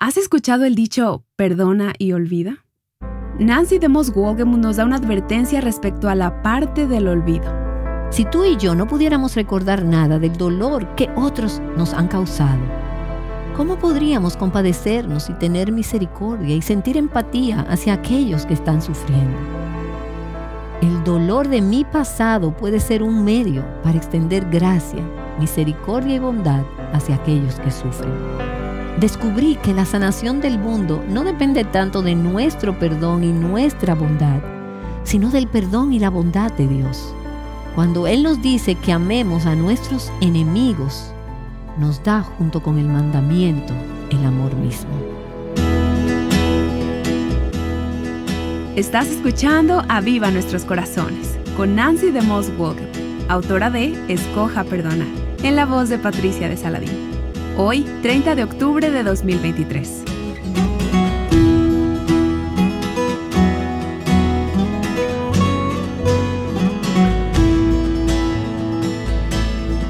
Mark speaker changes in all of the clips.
Speaker 1: ¿Has escuchado el dicho perdona y olvida? Nancy DeMoss Wolgemuth nos da una advertencia respecto a la parte del olvido.
Speaker 2: Si tú y yo no pudiéramos recordar nada del dolor que otros nos han causado, ¿cómo podríamos compadecernos y tener misericordia y sentir empatía hacia aquellos que están sufriendo? El dolor de mi pasado puede ser un medio para extender gracia, misericordia y bondad hacia aquellos que sufren. Descubrí que la sanación del mundo no depende tanto de nuestro perdón y nuestra bondad, sino del perdón y la bondad de Dios. Cuando Él nos dice que amemos a nuestros enemigos, nos da junto con el mandamiento el amor mismo.
Speaker 1: Estás escuchando Aviva Nuestros Corazones con Nancy DeMoss Wolgemuth, autora de Escoja Perdonar, en la voz de Patricia de Saladín. Hoy, 30 de octubre de 2023.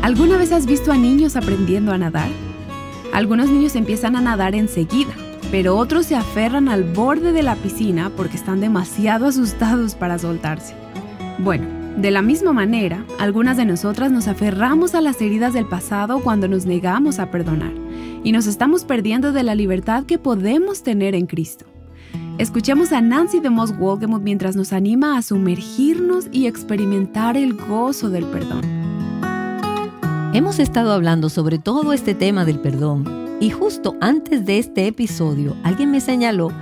Speaker 1: ¿Alguna vez has visto a niños aprendiendo a nadar? Algunos niños empiezan a nadar enseguida, pero otros se aferran al borde de la piscina porque están demasiado asustados para soltarse. Bueno, de la misma manera, algunas de nosotras nos aferramos a las heridas del pasado cuando nos negamos a perdonar y nos estamos perdiendo de la libertad que podemos tener en Cristo. Escuchemos a Nancy DeMoss Wolgemuth mientras nos anima a sumergirnos y experimentar el gozo del perdón.
Speaker 2: Hemos estado hablando sobre todo este tema del perdón y justo antes de este episodio alguien me señaló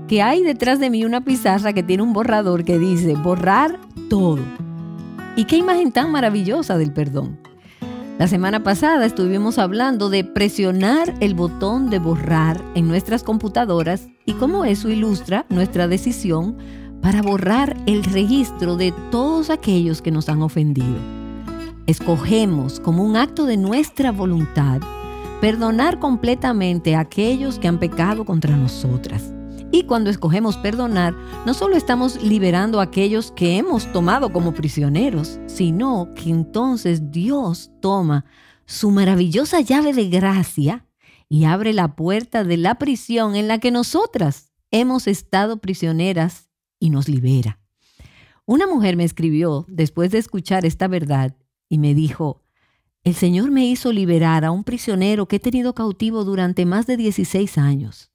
Speaker 2: que hay detrás de mí una pizarra que tiene un borrador que dice borrar todo. Y qué imagen tan maravillosa del perdón. La semana pasada estuvimos hablando de presionar el botón de borrar en nuestras computadoras y cómo eso ilustra nuestra decisión para borrar el registro de todos aquellos que nos han ofendido. Escogemos como un acto de nuestra voluntad perdonar completamente a aquellos que han pecado contra nosotras. Y cuando escogemos perdonar, no solo estamos liberando a aquellos que hemos tomado como prisioneros, sino que entonces Dios toma su maravillosa llave de gracia y abre la puerta de la prisión en la que nosotras hemos estado prisioneras y nos libera. Una mujer me escribió después de escuchar esta verdad y me dijo: el Señor me hizo liberar a un prisionero que he tenido cautivo durante más de 16 años.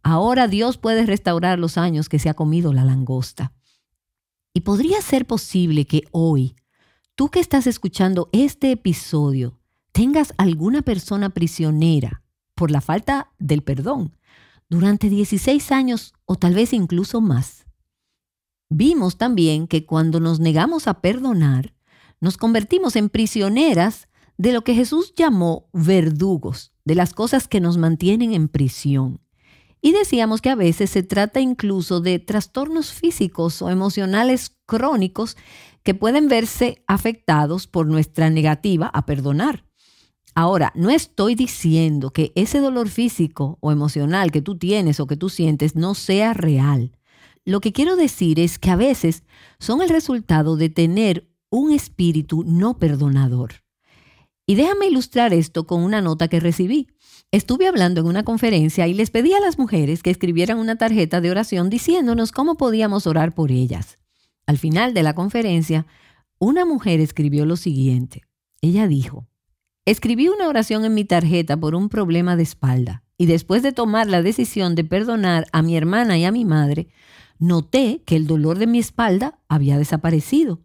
Speaker 2: Ahora Dios puede restaurar los años que se ha comido la langosta. Y podría ser posible que hoy, tú que estás escuchando este episodio, tengas alguna persona prisionera por la falta del perdón durante 16 años o tal vez incluso más. Vimos también que cuando nos negamos a perdonar, nos convertimos en prisioneras de lo que Jesús llamó verdugos, de las cosas que nos mantienen en prisión. Y decíamos que a veces se trata incluso de trastornos físicos o emocionales crónicos que pueden verse afectados por nuestra negativa a perdonar. Ahora, no estoy diciendo que ese dolor físico o emocional que tú tienes o que tú sientes no sea real. Lo que quiero decir es que a veces son el resultado de tener un espíritu no perdonador. Y déjame ilustrar esto con una nota que recibí. Estuve hablando en una conferencia y les pedí a las mujeres que escribieran una tarjeta de oración diciéndonos cómo podíamos orar por ellas. Al final de la conferencia, una mujer escribió lo siguiente. Ella dijo: escribí una oración en mi tarjeta por un problema de espalda y después de tomar la decisión de perdonar a mi hermana y a mi madre, noté que el dolor de mi espalda había desaparecido.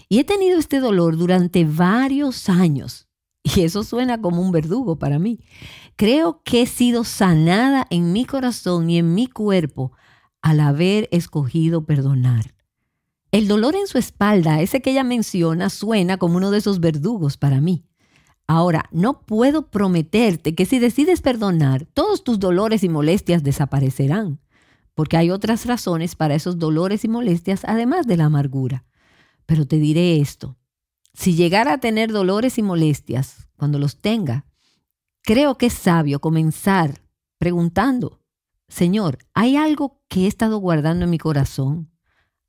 Speaker 2: Y he tenido este dolor durante varios años. Y eso suena como un verdugo para mí. Creo que he sido sanada en mi corazón y en mi cuerpo al haber escogido perdonar. El dolor en su espalda, ese que ella menciona, suena como uno de esos verdugos para mí. Ahora, no puedo prometerte que si decides perdonar, todos tus dolores y molestias desaparecerán, porque hay otras razones para esos dolores y molestias además de la amargura. Pero te diré esto. Si llegara a tener dolores y molestias, cuando los tenga, creo que es sabio comenzar preguntando: Señor, ¿hay algo que he estado guardando en mi corazón?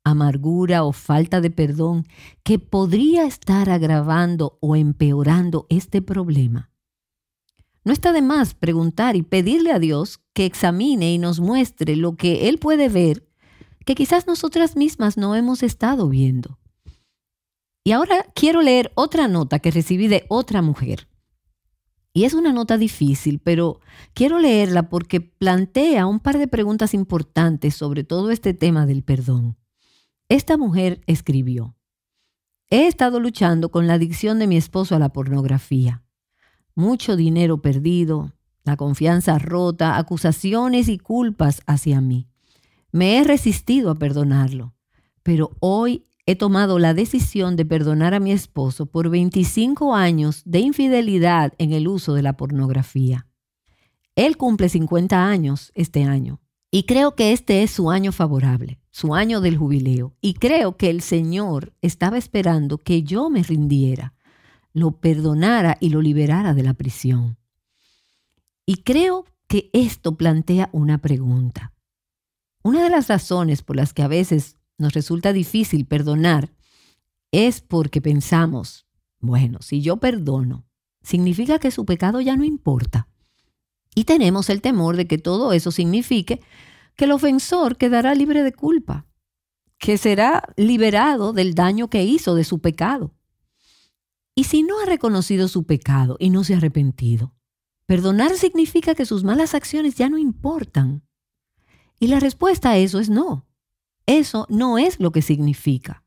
Speaker 2: Amargura o falta de perdón que podría estar agravando o empeorando este problema. No está de más preguntar y pedirle a Dios que examine y nos muestre lo que Él puede ver, que quizás nosotras mismas no hemos estado viendo. Y ahora quiero leer otra nota que recibí de otra mujer. Y es una nota difícil, pero quiero leerla porque plantea un par de preguntas importantes sobre todo este tema del perdón. Esta mujer escribió: he estado luchando con la adicción de mi esposo a la pornografía. Mucho dinero perdido, la confianza rota, acusaciones y culpas hacia mí. Me he resistido a perdonarlo, pero hoy he tomado la decisión de perdonar a mi esposo por 25 años de infidelidad en el uso de la pornografía. Él cumple 50 años este año y creo que este es su año favorable, su año del jubileo. Y creo que el Señor estaba esperando que yo me rindiera, lo perdonara y lo liberara de la prisión. Y creo que esto plantea una pregunta. Una de las razones por las que a veces nos resulta difícil perdonar es porque pensamos, bueno, si yo perdono, significa que su pecado ya no importa. Y tenemos el temor de que todo eso signifique que el ofensor quedará libre de culpa, que será liberado del daño que hizo de su pecado. Y si no ha reconocido su pecado y no se ha arrepentido, perdonar significa que sus malas acciones ya no importan. Y la respuesta a eso es no. Eso no es lo que significa.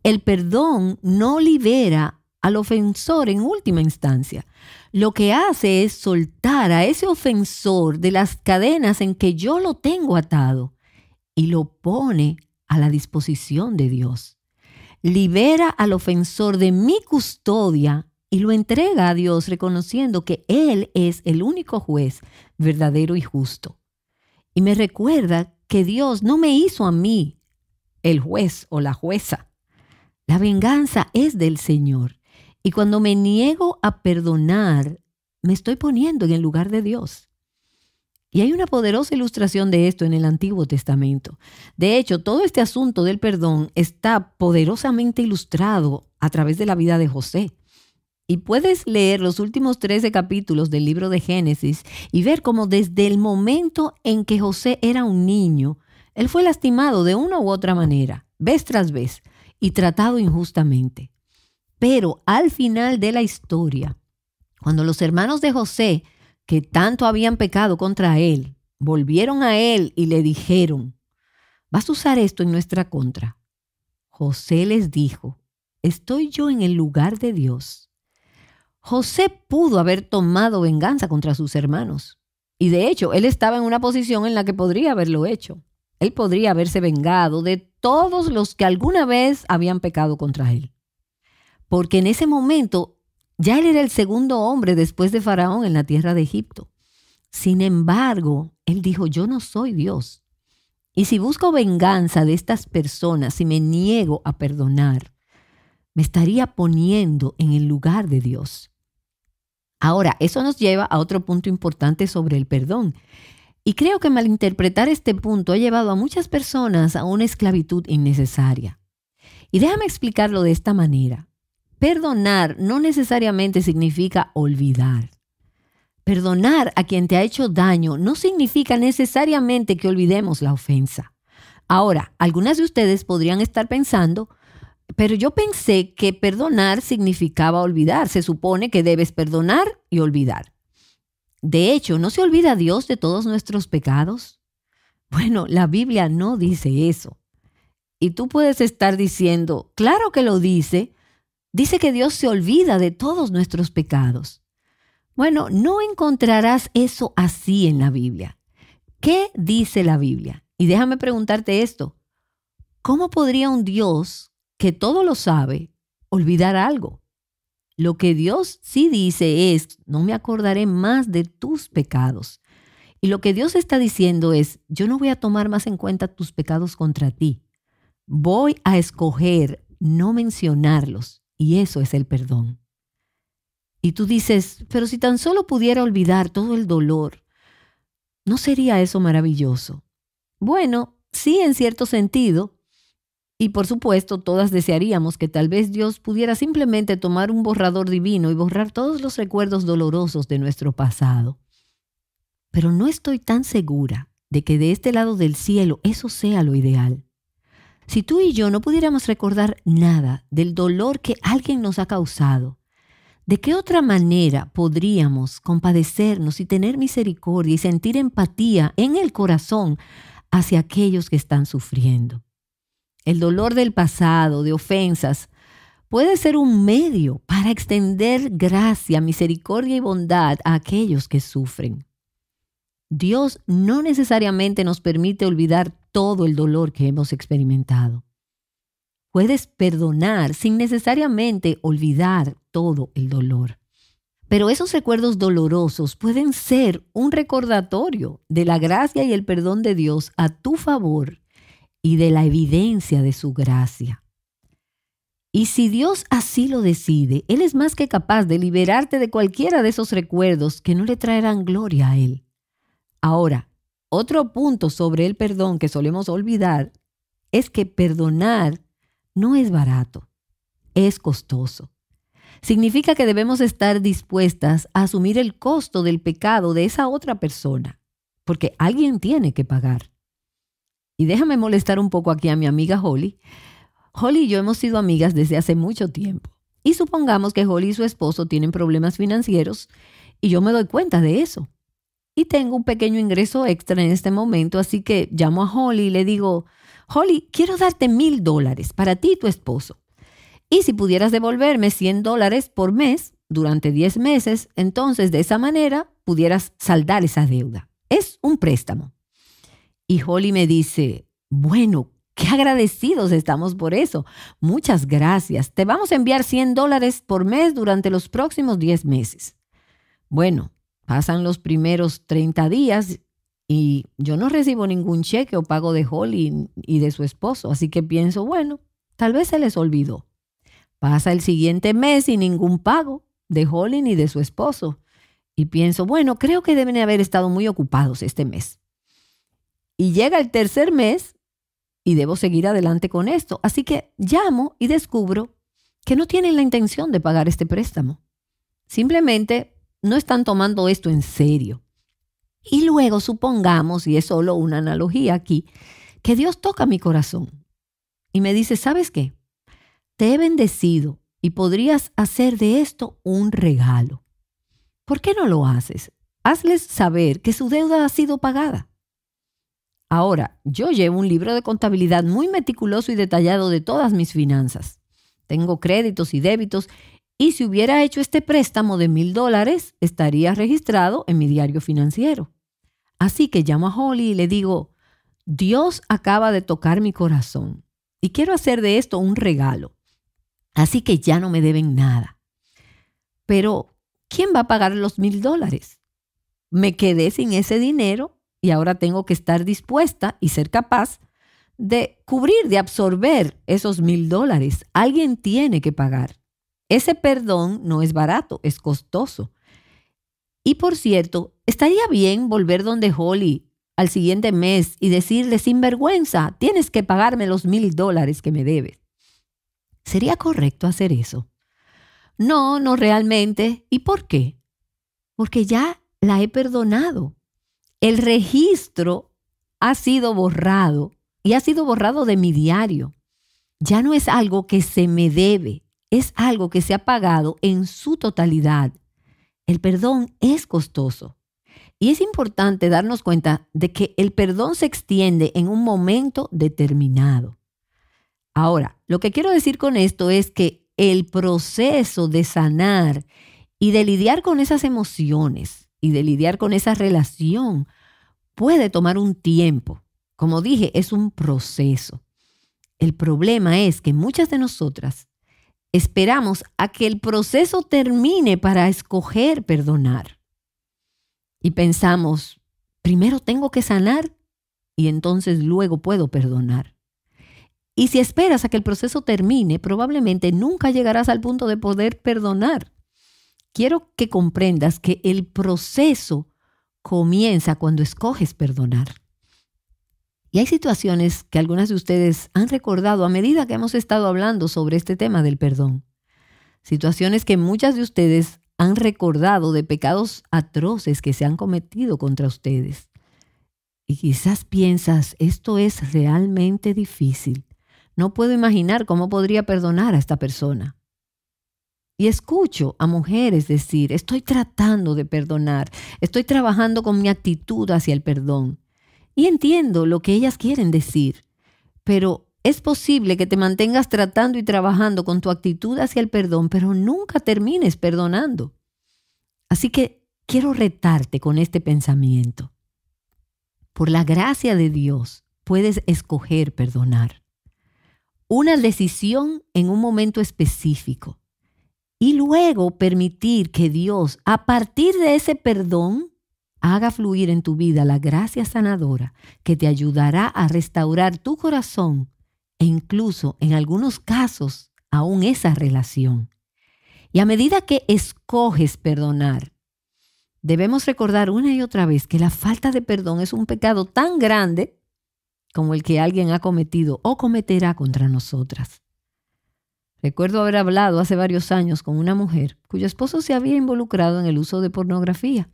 Speaker 2: El perdón no libera al ofensor en última instancia. Lo que hace es soltar a ese ofensor de las cadenas en que yo lo tengo atado y lo pone a la disposición de Dios. Libera al ofensor de mi custodia y lo entrega a Dios reconociendo que Él es el único juez verdadero y justo. Y me recuerda que Dios no me hizo a mí el juez o la jueza. La venganza es del Señor. Y cuando me niego a perdonar, me estoy poniendo en el lugar de Dios. Y hay una poderosa ilustración de esto en el Antiguo Testamento. De hecho, todo este asunto del perdón está poderosamente ilustrado a través de la vida de José. Y puedes leer los últimos 13 capítulos del libro de Génesis y ver cómo desde el momento en que José era un niño, él fue lastimado de una u otra manera, vez tras vez, y tratado injustamente. Pero al final de la historia, cuando los hermanos de José, que tanto habían pecado contra él, volvieron a él y le dijeron: ¿vas a usar esto en nuestra contra? José les dijo: ¿estoy yo en el lugar de Dios? José pudo haber tomado venganza contra sus hermanos. Y de hecho, él estaba en una posición en la que podría haberlo hecho. Él podría haberse vengado de todos los que alguna vez habían pecado contra él. Porque en ese momento ya él era el segundo hombre después de Faraón en la tierra de Egipto. Sin embargo, él dijo: yo no soy Dios. Y si busco venganza de estas personas, si me niego a perdonar, me estaría poniendo en el lugar de Dios. Ahora, eso nos lleva a otro punto importante sobre el perdón. Y creo que malinterpretar este punto ha llevado a muchas personas a una esclavitud innecesaria. Y déjame explicarlo de esta manera. Perdonar no necesariamente significa olvidar. Perdonar a quien te ha hecho daño no significa necesariamente que olvidemos la ofensa. Ahora, algunas de ustedes podrían estar pensando: pero yo pensé que perdonar significaba olvidar. Se supone que debes perdonar y olvidar. De hecho, ¿no se olvida Dios de todos nuestros pecados? Bueno, la Biblia no dice eso. Y tú puedes estar diciendo: claro que lo dice. Dice que Dios se olvida de todos nuestros pecados. Bueno, no encontrarás eso así en la Biblia. ¿Qué dice la Biblia? Y déjame preguntarte esto: ¿cómo podría un Dios que todo lo sabe olvidar algo? Lo que Dios sí dice es: no me acordaré más de tus pecados. Y lo que Dios está diciendo es: yo no voy a tomar más en cuenta tus pecados contra ti. Voy a escoger no mencionarlos. Y eso es el perdón. Y tú dices: pero si tan solo pudiera olvidar todo el dolor, ¿no sería eso maravilloso? Bueno, sí, en cierto sentido. Y por supuesto, todas desearíamos que tal vez Dios pudiera simplemente tomar un borrador divino y borrar todos los recuerdos dolorosos de nuestro pasado. Pero no estoy tan segura de que de este lado del cielo eso sea lo ideal. Si tú y yo no pudiéramos recordar nada del dolor que alguien nos ha causado, ¿de qué otra manera podríamos compadecernos y tener misericordia y sentir empatía en el corazón hacia aquellos que están sufriendo? El dolor del pasado, de ofensas, puede ser un medio para extender gracia, misericordia y bondad a aquellos que sufren. Dios no necesariamente nos permite olvidar todo el dolor que hemos experimentado. Puedes perdonar sin necesariamente olvidar todo el dolor. Pero esos recuerdos dolorosos pueden ser un recordatorio de la gracia y el perdón de Dios a tu favor y de la evidencia de su gracia. Y si Dios así lo decide, Él es más que capaz de liberarte de cualquiera de esos recuerdos que no le traerán gloria a Él. Ahora, otro punto sobre el perdón que solemos olvidar es que perdonar no es barato, es costoso. Significa que debemos estar dispuestas a asumir el costo del pecado de esa otra persona, porque alguien tiene que pagar. Y déjame molestar un poco aquí a mi amiga Holly. Holly y yo hemos sido amigas desde hace mucho tiempo. Y supongamos que Holly y su esposo tienen problemas financieros y yo me doy cuenta de eso. Y tengo un pequeño ingreso extra en este momento, así que llamo a Holly y le digo, Holly, quiero darte $1,000 para ti y tu esposo. Y si pudieras devolverme $100 por mes durante 10 meses, entonces de esa manera pudieras saldar esa deuda. Es un préstamo. Y Holly me dice, bueno, qué agradecidos estamos por eso. Muchas gracias. Te vamos a enviar $100 por mes durante los próximos 10 meses. Bueno, pasan los primeros 30 días y yo no recibo ningún cheque o pago de Holly y de su esposo. Así que pienso, bueno, tal vez se les olvidó. Pasa el siguiente mes y ningún pago de Holly ni de su esposo. Y pienso, bueno, creo que deben haber estado muy ocupados este mes. Y llega el tercer mes y debo seguir adelante con esto. Así que llamo y descubro que no tienen la intención de pagar este préstamo. Simplemente no están tomando esto en serio. Y luego supongamos, y es solo una analogía aquí, que Dios toca mi corazón y me dice, ¿sabes qué? Te he bendecido y podrías hacer de esto un regalo. ¿Por qué no lo haces? Hazles saber que su deuda ha sido pagada. Ahora, yo llevo un libro de contabilidad muy meticuloso y detallado de todas mis finanzas. Tengo créditos y débitos y si hubiera hecho este préstamo de $1,000, estaría registrado en mi diario financiero. Así que llamo a Holly y le digo, Dios acaba de tocar mi corazón y quiero hacer de esto un regalo. Así que ya no me deben nada. Pero, ¿quién va a pagar los $1,000? Me quedé sin ese dinero y ahora tengo que estar dispuesta y ser capaz de cubrir, de absorber esos $1,000. Alguien tiene que pagar. Ese perdón no es barato, es costoso. Y por cierto, estaría bien volver donde Holly al siguiente mes y decirle sin vergüenza, tienes que pagarme los $1,000 que me debes. ¿Sería correcto hacer eso? No, no realmente. ¿Y por qué? Porque ya la he perdonado. El registro ha sido borrado y ha sido borrado de mi diario. Ya no es algo que se me debe, es algo que se ha pagado en su totalidad. El perdón es costoso. Y es importante darnos cuenta de que el perdón se extiende en un momento determinado. Ahora, lo que quiero decir con esto es que el proceso de sanar y de lidiar con esas emociones y de lidiar con esa relación puede tomar un tiempo. Como dije, es un proceso. El problema es que muchas de nosotras esperamos a que el proceso termine para escoger perdonar. Y pensamos, primero tengo que sanar y entonces luego puedo perdonar. Y si esperas a que el proceso termine, probablemente nunca llegarás al punto de poder perdonar. Quiero que comprendas que el proceso comienza cuando escoges perdonar. Y hay situaciones que algunas de ustedes han recordado a medida que hemos estado hablando sobre este tema del perdón. Situaciones que muchas de ustedes han recordado de pecados atroces que se han cometido contra ustedes. Y quizás piensas, esto es realmente difícil. No puedo imaginar cómo podría perdonar a esta persona. Y escucho a mujeres decir, estoy tratando de perdonar, estoy trabajando con mi actitud hacia el perdón. Y entiendo lo que ellas quieren decir, pero es posible que te mantengas tratando y trabajando con tu actitud hacia el perdón, pero nunca termines perdonando. Así que quiero retarte con este pensamiento. Por la gracia de Dios, puedes escoger perdonar. Una decisión en un momento específico. Y luego permitir que Dios, a partir de ese perdón, haga fluir en tu vida la gracia sanadora que te ayudará a restaurar tu corazón e incluso, en algunos casos, aún esa relación. Y a medida que escoges perdonar, debemos recordar una y otra vez que la falta de perdón es un pecado tan grande como el que alguien ha cometido o cometerá contra nosotras. Recuerdo haber hablado hace varios años con una mujer cuyo esposo se había involucrado en el uso de pornografía.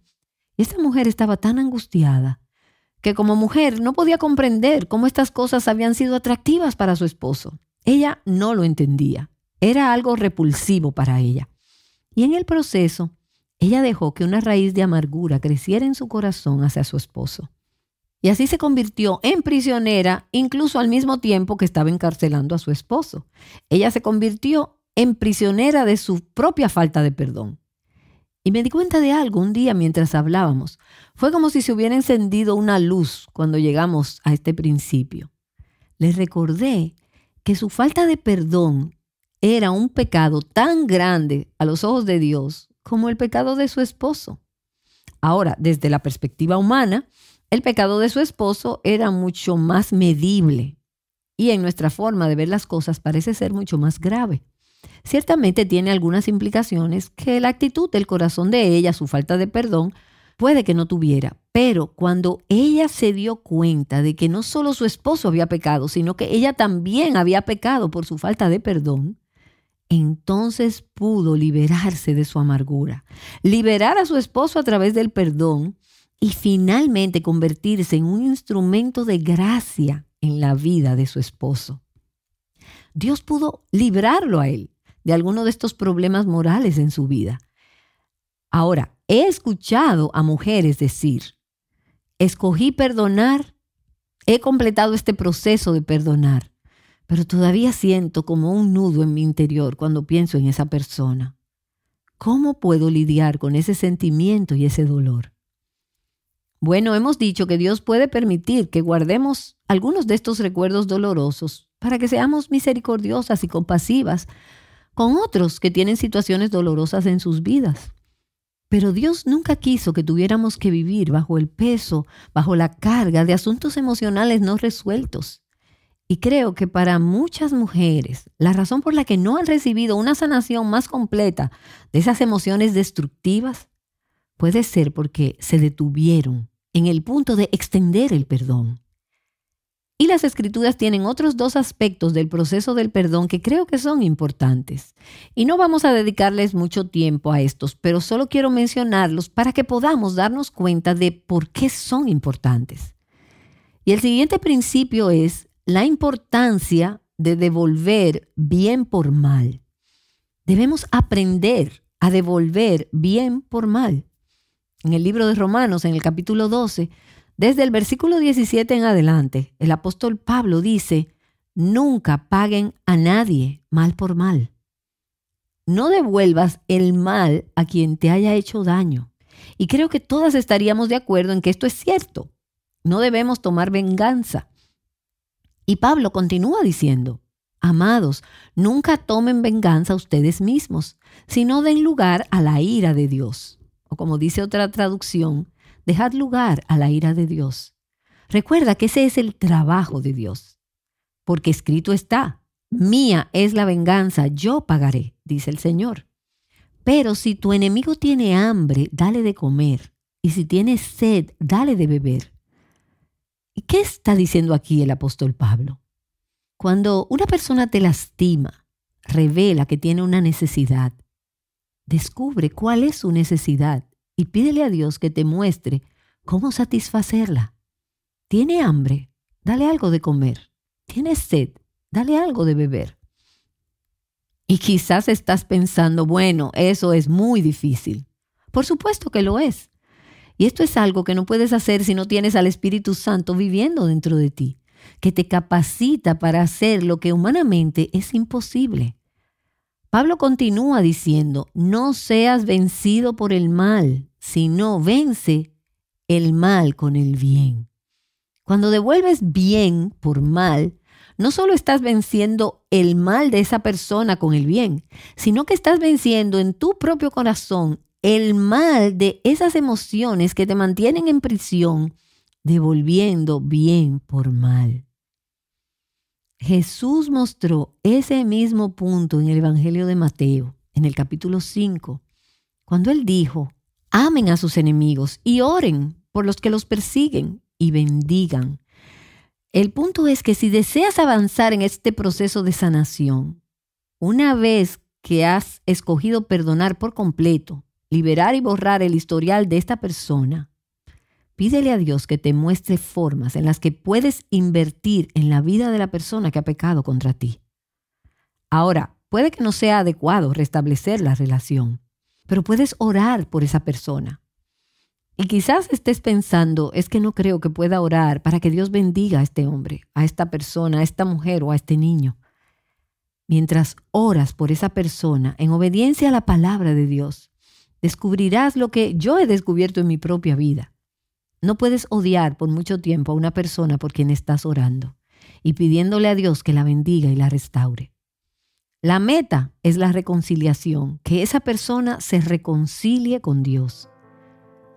Speaker 2: Y esta mujer estaba tan angustiada que como mujer no podía comprender cómo estas cosas habían sido atractivas para su esposo. Ella no lo entendía. Era algo repulsivo para ella. Y en el proceso, ella dejó que una raíz de amargura creciera en su corazón hacia su esposo. Y así se convirtió en prisionera, incluso al mismo tiempo que estaba encarcelando a su esposo. Ella se convirtió en prisionera de su propia falta de perdón. Y me di cuenta de algo un día mientras hablábamos. Fue como si se hubiera encendido una luz cuando llegamos a este principio. Les recordé que su falta de perdón era un pecado tan grande a los ojos de Dios como el pecado de su esposo. Ahora, desde la perspectiva humana, el pecado de su esposo era mucho más medible y en nuestra forma de ver las cosas parece ser mucho más grave. Ciertamente tiene algunas implicaciones que la actitud del corazón de ella, su falta de perdón, puede que no tuviera. Pero cuando ella se dio cuenta de que no solo su esposo había pecado, sino que ella también había pecado por su falta de perdón, entonces pudo liberarse de su amargura, liberar a su esposo a través del perdón y finalmente convertirse en un instrumento de gracia en la vida de su esposo. Dios pudo librarlo a él de alguno de estos problemas morales en su vida. Ahora, he escuchado a mujeres decir, escogí perdonar, he completado este proceso de perdonar, pero todavía siento como un nudo en mi interior cuando pienso en esa persona. ¿Cómo puedo lidiar con ese sentimiento y ese dolor? Bueno, hemos dicho que Dios puede permitir que guardemos algunos de estos recuerdos dolorosos para que seamos misericordiosas y compasivas con otros que tienen situaciones dolorosas en sus vidas. Pero Dios nunca quiso que tuviéramos que vivir bajo el peso, bajo la carga de asuntos emocionales no resueltos. Y creo que para muchas mujeres, la razón por la que no han recibido una sanación más completa de esas emociones destructivas puede ser porque se detuvieron en el punto de extender el perdón. Y las Escrituras tienen otros dos aspectos del proceso del perdón que creo que son importantes. Y no vamos a dedicarles mucho tiempo a estos, pero solo quiero mencionarlos para que podamos darnos cuenta de por qué son importantes. Y el siguiente principio es la importancia de devolver bien por mal. Debemos aprender a devolver bien por mal. En el libro de Romanos, en el capítulo 12, desde el versículo 17 en adelante, el apóstol Pablo dice, nunca paguen a nadie mal por mal. No devuelvas el mal a quien te haya hecho daño. Y creo que todas estaríamos de acuerdo en que esto es cierto. No debemos tomar venganza. Y Pablo continúa diciendo, amados, nunca tomen venganza ustedes mismos, sino den lugar a la ira de Dios. O como dice otra traducción, dejad lugar a la ira de Dios. Recuerda que ese es el trabajo de Dios. Porque escrito está, mía es la venganza, yo pagaré, dice el Señor. Pero si tu enemigo tiene hambre, dale de comer. Y si tiene sed, dale de beber. ¿Y ¿Qué está diciendo aquí el apóstol Pablo? Cuando una persona te lastima, revela que tiene una necesidad, descubre cuál es su necesidad y pídele a Dios que te muestre cómo satisfacerla. ¿Tiene hambre? Dale algo de comer. ¿Tienes sed? Dale algo de beber. Y quizás estás pensando, bueno, eso es muy difícil. Por supuesto que lo es. Y esto es algo que no puedes hacer si no tienes al Espíritu Santo viviendo dentro de ti, que te capacita para hacer lo que humanamente es imposible. Pablo continúa diciendo, no seas vencido por el mal, sino vence el mal con el bien. Cuando devuelves bien por mal, no solo estás venciendo el mal de esa persona con el bien, sino que estás venciendo en tu propio corazón el mal de esas emociones que te mantienen en prisión, devolviendo bien por mal. Jesús mostró ese mismo punto en el Evangelio de Mateo, en el capítulo 5, cuando Él dijo, amen a sus enemigos y oren por los que los persiguen y bendigan. El punto es que si deseas avanzar en este proceso de sanación, una vez que has escogido perdonar por completo, liberar y borrar el historial de esta persona, pídele a Dios que te muestre formas en las que puedes invertir en la vida de la persona que ha pecado contra ti. Ahora, puede que no sea adecuado restablecer la relación, pero puedes orar por esa persona. Y quizás estés pensando, es que no creo que pueda orar para que Dios bendiga a este hombre, a esta persona, a esta mujer o a este niño. Mientras oras por esa persona en obediencia a la palabra de Dios, descubrirás lo que yo he descubierto en mi propia vida. No puedes odiar por mucho tiempo a una persona por quien estás orando y pidiéndole a Dios que la bendiga y la restaure. La meta es la reconciliación, que esa persona se reconcilie con Dios.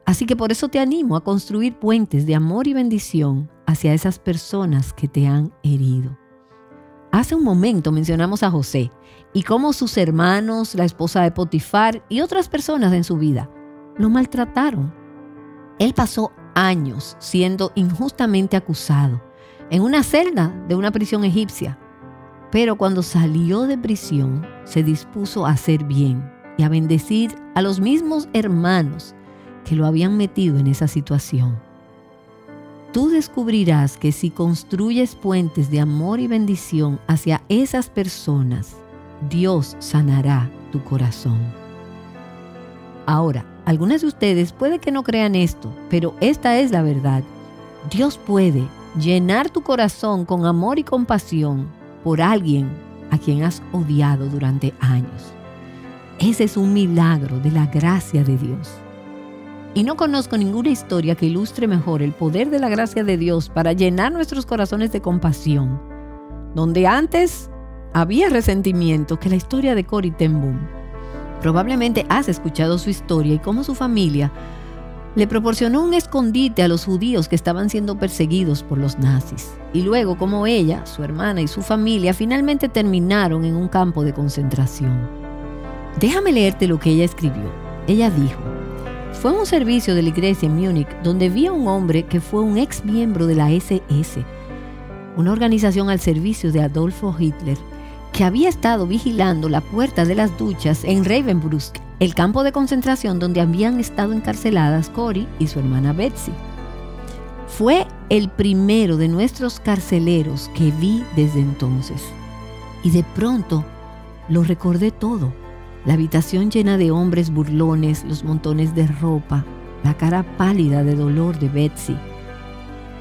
Speaker 2: Así que por eso te animo a construir puentes de amor y bendición hacia esas personas que te han herido. Hace un momento mencionamos a José y cómo sus hermanos, la esposa de Potifar y otras personas en su vida lo maltrataron. Él pasó años siendo injustamente acusado en una celda de una prisión egipcia, pero cuando salió de prisión se dispuso a hacer bien y a bendecir a los mismos hermanos que lo habían metido en esa situación. Tú descubrirás que si construyes puentes de amor y bendición hacia esas personas, Dios sanará tu corazón. Ahora, algunas de ustedes puede que no crean esto, pero esta es la verdad. Dios puede llenar tu corazón con amor y compasión por alguien a quien has odiado durante años. Ese es un milagro de la gracia de Dios. Y no conozco ninguna historia que ilustre mejor el poder de la gracia de Dios para llenar nuestros corazones de compasión, donde antes había resentimiento, que la historia de Corrie ten Boom. Probablemente has escuchado su historia y cómo su familia le proporcionó un escondite a los judíos que estaban siendo perseguidos por los nazis. Y luego cómo ella, su hermana y su familia finalmente terminaron en un campo de concentración. Déjame leerte lo que ella escribió. Ella dijo: fue un servicio de la iglesia en Múnich donde vi a un hombre que fue un ex miembro de la SS, una organización al servicio de Adolfo Hitler, que había estado vigilando la puerta de las duchas en Ravensbrück, el campo de concentración donde habían estado encarceladas Corrie y su hermana Betsy. Fue el primero de nuestros carceleros que vi desde entonces. Y de pronto lo recordé todo. La habitación llena de hombres burlones, los montones de ropa, la cara pálida de dolor de Betsy.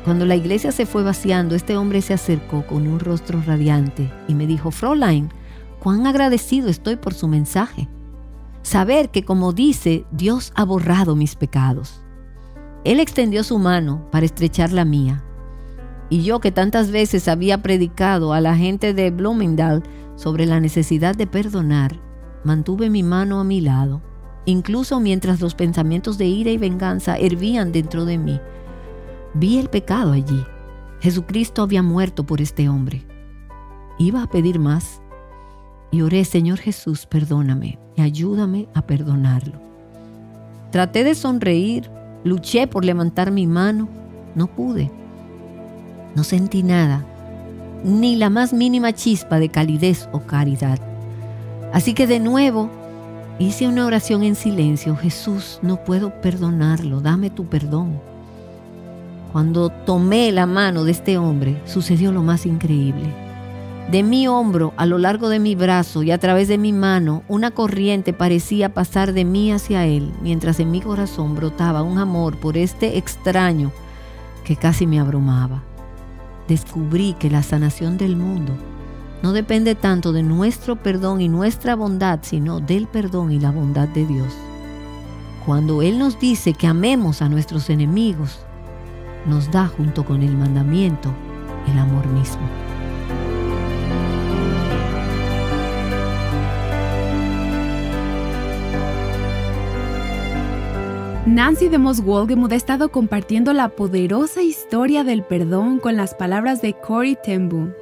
Speaker 2: Cuando la iglesia se fue vaciando, este hombre se acercó con un rostro radiante y me dijo: Fräulein, cuán agradecido estoy por su mensaje. Saber que, como dice, Dios ha borrado mis pecados. Él extendió su mano para estrechar la mía. Y yo, que tantas veces había predicado a la gente de Bloemendaal sobre la necesidad de perdonar, mantuve mi mano a mi lado, incluso mientras los pensamientos de ira y venganza hervían dentro de mí. Vi el pecado allí. Jesucristo había muerto por este hombre. Iba a pedir más y oré: Señor Jesús, perdóname y ayúdame a perdonarlo. Traté de sonreír, luché por levantar mi mano, no pude. No sentí nada, ni la más mínima chispa de calidez o caridad. Así que de nuevo hice una oración en silencio. Jesús, no puedo perdonarlo, dame tu perdón. Cuando tomé la mano de este hombre, sucedió lo más increíble. De mi hombro, a lo largo de mi brazo y a través de mi mano, una corriente parecía pasar de mí hacia él, mientras en mi corazón brotaba un amor por este extraño que casi me abrumaba. Descubrí que la sanación del mundo no depende tanto de nuestro perdón y nuestra bondad, sino del perdón y la bondad de Dios. Cuando Él nos dice que amemos a nuestros enemigos, nos da junto con el mandamiento el amor mismo.
Speaker 1: Nancy DeMoss Wolgemuth ha estado compartiendo la poderosa historia del perdón con las palabras de Corrie ten Boom.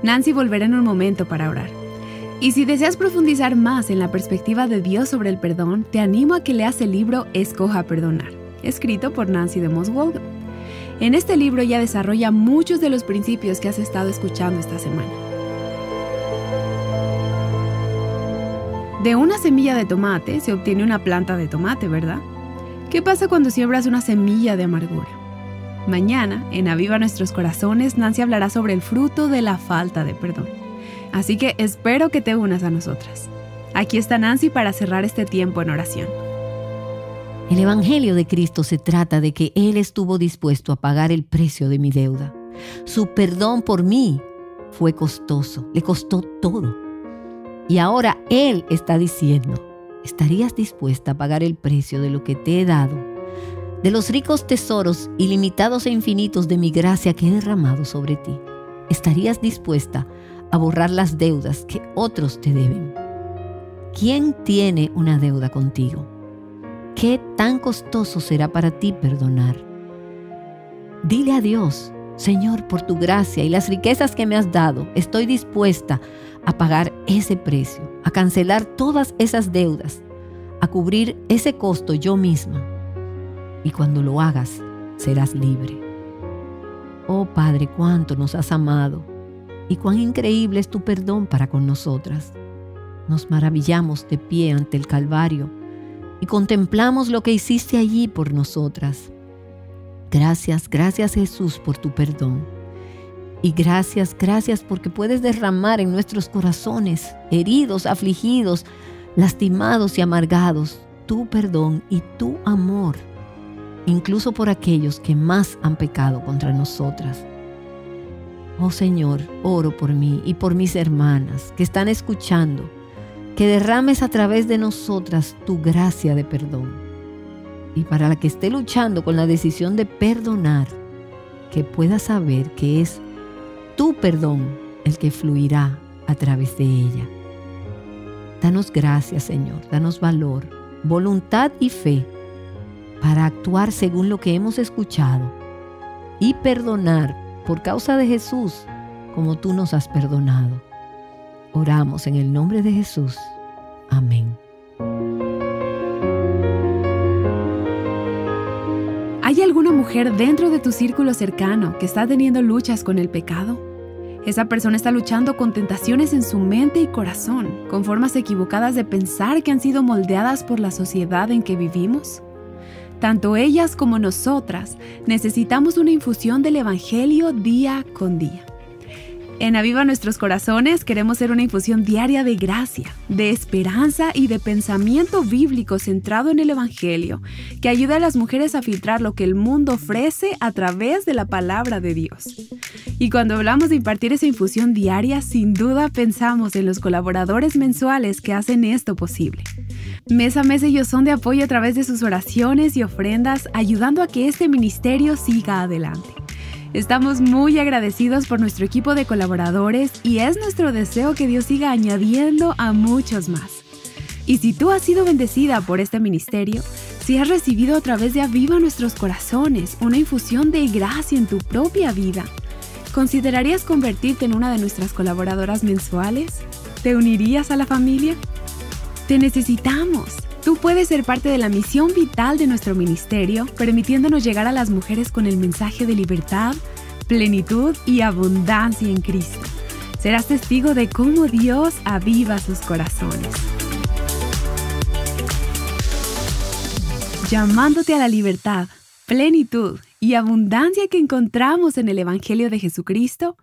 Speaker 1: Nancy volverá en un momento para orar. Y si deseas profundizar más en la perspectiva de Dios sobre el perdón, te animo a que leas el libro Escoja Perdonar, escrito por Nancy DeMoss Wolgemuth. En este libro ella desarrolla muchos de los principios que has estado escuchando esta semana. De una semilla de tomate se obtiene una planta de tomate, ¿verdad? ¿Qué pasa cuando siembras una semilla de amargura? Mañana, en Aviva Nuestros Corazones, Nancy hablará sobre el fruto de la falta de perdón. Así que espero que te unas a nosotras. Aquí está Nancy para cerrar este tiempo en oración.
Speaker 2: El Evangelio de Cristo se trata de que Él estuvo dispuesto a pagar el precio de mi deuda. Su perdón por mí fue costoso, le costó todo. Y ahora Él está diciendo: ¿estarías dispuesta a pagar el precio de lo que te he dado? De los ricos tesoros ilimitados e infinitos de mi gracia que he derramado sobre ti. ¿Estarías dispuesta a borrar las deudas que otros te deben? ¿Quién tiene una deuda contigo? ¿Qué tan costoso será para ti perdonar? Dile a Dios: Señor, por tu gracia y las riquezas que me has dado, estoy dispuesta a pagar ese precio, a cancelar todas esas deudas, a cubrir ese costo yo misma. Y cuando lo hagas, serás libre. Oh Padre, cuánto nos has amado y cuán increíble es tu perdón para con nosotras. Nos maravillamos de pie ante el Calvario y contemplamos lo que hiciste allí por nosotras. Gracias, gracias Jesús por tu perdón. Y gracias porque puedes derramar en nuestros corazones, heridos, afligidos, lastimados y amargados, tu perdón y tu amor, incluso por aquellos que más han pecado contra nosotras. Oh Señor, oro por mí y por mis hermanas que están escuchando, que derrames a través de nosotras tu gracia de perdón. Y para la que esté luchando con la decisión de perdonar, que pueda saber que es tu perdón el que fluirá a través de ella. Danos gracias, Señor, danos valor, voluntad y fe para actuar según lo que hemos escuchado y perdonar por causa de Jesús como tú nos has perdonado. Oramos en el nombre de Jesús. Amén.
Speaker 1: ¿Hay alguna mujer dentro de tu círculo cercano que está teniendo luchas con el pecado? Esa persona está luchando con tentaciones en su mente y corazón, con formas equivocadas de pensar que han sido moldeadas por la sociedad en que vivimos. Tanto ellas como nosotras necesitamos una infusión del Evangelio día con día. En Aviva Nuestros Corazones queremos ser una infusión diaria de gracia, de esperanza y de pensamiento bíblico centrado en el Evangelio, que ayuda a las mujeres a filtrar lo que el mundo ofrece a través de la palabra de Dios. Y cuando hablamos de impartir esa infusión diaria, sin duda pensamos en los colaboradores mensuales que hacen esto posible. Mes a mes ellos son de apoyo a través de sus oraciones y ofrendas, ayudando a que este ministerio siga adelante. Estamos muy agradecidos por nuestro equipo de colaboradores y es nuestro deseo que Dios siga añadiendo a muchos más. Y si tú has sido bendecida por este ministerio, si has recibido a través de Aviva Nuestros Corazones una infusión de gracia en tu propia vida, ¿considerarías convertirte en una de nuestras colaboradoras mensuales? ¿Te unirías a la familia? ¡Te necesitamos! Tú puedes ser parte de la misión vital de nuestro ministerio, permitiéndonos llegar a las mujeres con el mensaje de libertad, plenitud y abundancia en Cristo. Serás testigo de cómo Dios aviva sus corazones. Llamándote a la libertad, plenitud y abundancia que encontramos en el Evangelio de Jesucristo,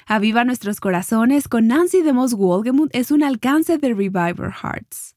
Speaker 1: Aviva nuestros corazones con Nancy DeMoss Wolgemuth es un alcance de Revival Hearts.